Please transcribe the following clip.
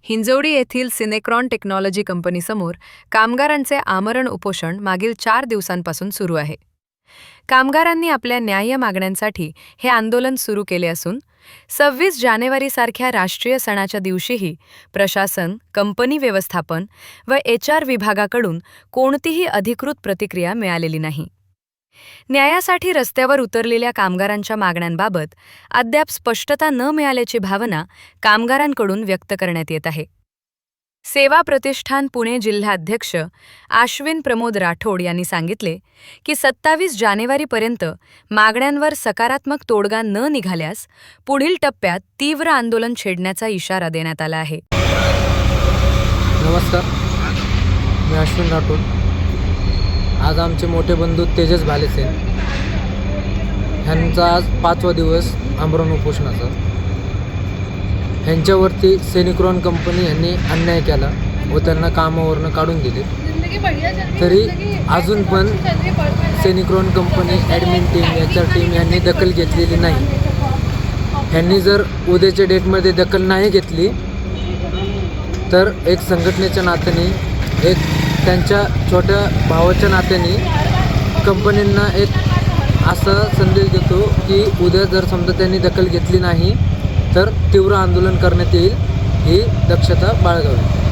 हिंजवडी येथील सिनेक्रॉन टेक्नॉलॉजी कंपनीसमोर कामगारांचे आमरण उपोषण मागील 4 दिवसांपासून सुरू आहे. कामगारांनी आपल्या न्याय्य मागण्यांसाठी हे आंदोलन सुरू केले असून 26 जानेवारीसारख्या राष्ट्रीय सणाच्या दिवशीही प्रशासन, कंपनी व्यवस्थापन व HR विभागाकडून कोणतीही अधिकृत प्रतिक्रिया मिळालेली नाही. न्यायासाठी रस्त्यावर उतरलेल्या कामगारांच्या मागण्यांबाबत अद्याप स्पष्टता न मिळाल्याची भावना कामगारांकडून व्यक्त करण्यात येत आहे. सेवा प्रतिष्ठान पुणे जिल्हाध्यक्ष आश्विन प्रमोद राठोड यांनी सांगितले की 27 जानेवारीपर्यंत मागण्यांवर सकारात्मक तोडगा न निघाल्यास पुढील टप्प्यात तीव्र आंदोलन छेडण्याचा इशारा देण्यात आला आहे. नमस्कार, मी आश्विन राठोड. आज आमचे मोठे बंधू तेजस भालेसे ह्यांचा आज 5वा दिवस आमरण उपोषणाचा. ह्यांच्यावरती सिनेक्रॉन कंपनी यांनी अन्याय केला व त्यांना कामावरनं काढून दिले. तरी अजून पण सिनेक्रॉन company admin team, HR team यांनी दखल घेतलेली नाही. ह्यांनी जर उद्याच्या डेटमध्ये दखल नाही घेतली तर एक संघटनेच्या नात्याने, एक त्यांच्या छोट्या भावाच्या नात्याने कंपनींना एक असा संदेश देतो की उद्या जर समजा त्यांनी दखल घेतली नाही तर तीव्र आंदोलन करण्यात येईल, ही दक्षता बाळगावी.